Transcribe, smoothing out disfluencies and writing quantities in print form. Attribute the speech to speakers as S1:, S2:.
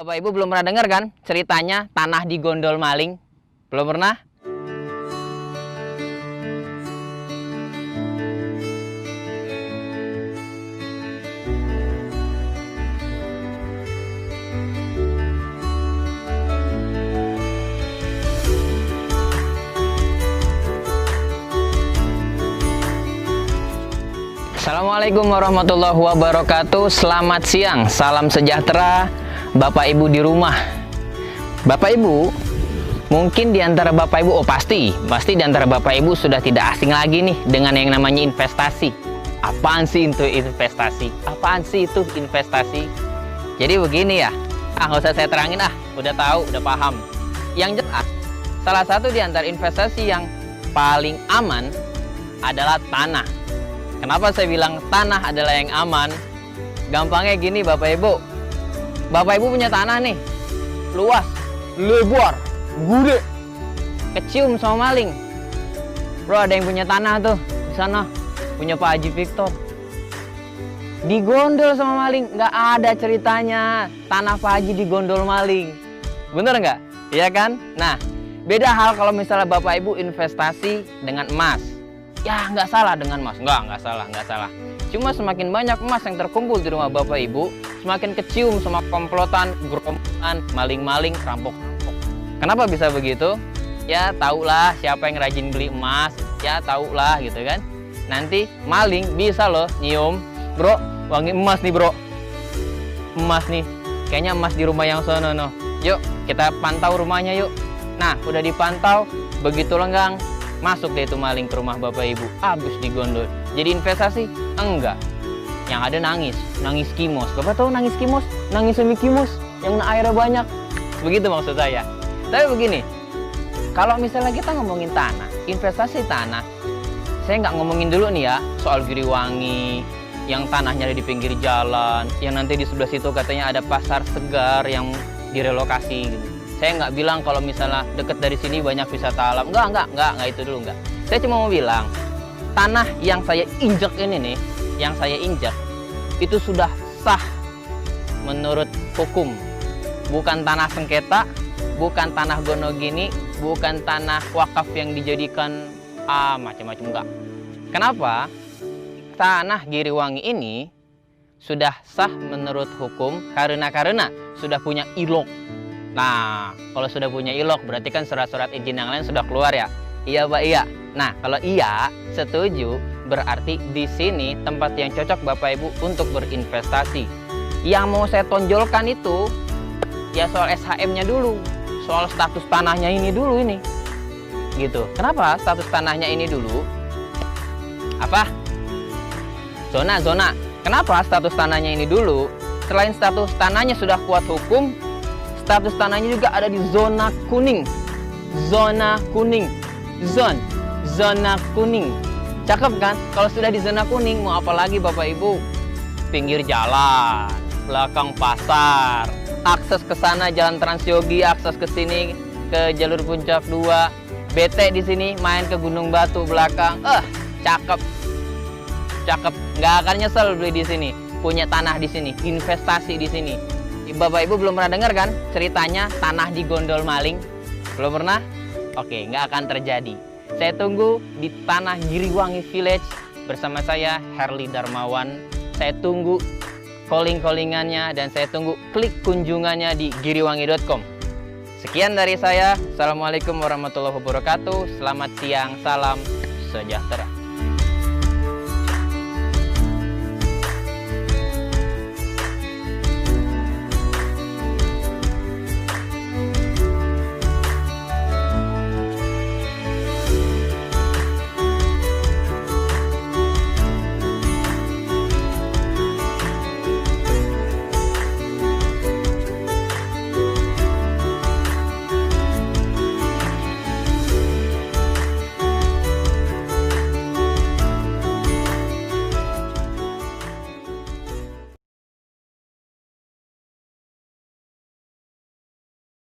S1: Bapak Ibu belum pernah dengar kan ceritanya tanah digondol maling? Belum pernah? Assalamualaikum warahmatullahi wabarakatuh. Selamat siang, salam sejahtera Bapak Ibu di rumah. Bapak Ibu, mungkin di antara Bapak Ibu, pasti di antara Bapak Ibu sudah tidak asing lagi nih dengan yang namanya investasi. Apaan sih itu investasi? Apaan sih itu investasi? Jadi begini ya, nggak usah saya terangin udah tahu, udah paham. Yang jelas, salah satu di antara investasi yang paling aman adalah tanah. Kenapa saya bilang tanah adalah yang aman? Gampangnya gini Bapak Ibu. Bapak Ibu punya tanah nih, luas, lebar, gede, kecium sama maling. Bro, ada yang punya tanah tuh di sana, punya Pak Haji Victor. Digondol sama maling, nggak ada ceritanya tanah Pak Haji digondol maling. Bener nggak? Iya kan? Nah, beda hal kalau misalnya Bapak Ibu investasi dengan emas. Ya nggak salah dengan emas, nggak salah. Cuma semakin banyak emas yang terkumpul di rumah Bapak Ibu, semakin kecium sama komplotan, gerombolan, maling-maling, rampok-rampok. Kenapa bisa begitu? Ya tahulah siapa yang rajin beli emas, ya tahulah gitu kan. Nanti maling bisa loh nyium, bro, wangi emas nih bro, emas nih, kayaknya emas di rumah yang sono no. Yuk kita pantau rumahnya yuk. Nah udah dipantau, begitu lenggang, masuk deh itu maling ke rumah Bapak Ibu, habis digondol. Jadi investasi? Enggak. Yang ada nangis kimos. Bapak tahu nangis kimos? Nangis semi kimos yang airnya banyak. Begitu maksud saya. Tapi begini, kalau misalnya kita ngomongin tanah, investasi tanah, saya nggak ngomongin dulu nih ya soal Giriwangi, yang tanahnya ada di pinggir jalan, yang nanti di sebelah situ katanya ada pasar segar yang direlokasi gitu. Saya nggak bilang kalau misalnya deket dari sini banyak wisata alam. Enggak itu dulu enggak. Saya cuma mau bilang, tanah yang saya injek ini nih, yang saya injek, itu sudah sah menurut hukum. Bukan tanah sengketa, bukan tanah gonogini, bukan tanah wakaf yang dijadikan macam-macam, enggak. Kenapa? Tanah Giriwangi ini sudah sah menurut hukum karena sudah punya ilok. Nah, kalau sudah punya ilok berarti kan surat-surat izin yang lain sudah keluar ya? Iya Pak, iya. Nah, kalau iya, setuju, berarti di sini tempat yang cocok Bapak Ibu untuk berinvestasi. Yang mau saya tonjolkan itu, ya soal SHM-nya dulu, soal status tanahnya ini dulu ini. Gitu. Kenapa status tanahnya ini dulu? Apa? Zona. Kenapa status tanahnya ini dulu? Selain status tanahnya sudah kuat hukum, status tanahnya juga ada di zona kuning. Zona kuning. Cakep kan? Kalau sudah di zona kuning, mau apa lagi Bapak Ibu? Pinggir jalan, belakang pasar, akses ke sana jalan Transyogi, akses ke sini ke jalur Puncak 2. Bete di sini main ke Gunung Batu belakang. Cakep. Nggak akan nyesel beli di sini. Punya tanah di sini, investasi di sini. Bapak Ibu belum pernah dengar kan ceritanya tanah digondol maling? Belum pernah? Oke, nggak akan terjadi. Saya tunggu di tanah Giriwangi Village bersama saya Herli Darmawan. Saya tunggu callingannya dan saya tunggu klik kunjungannya di giriwangi.com. Sekian dari saya. Assalamualaikum warahmatullahi wabarakatuh. Selamat siang, salam sejahtera.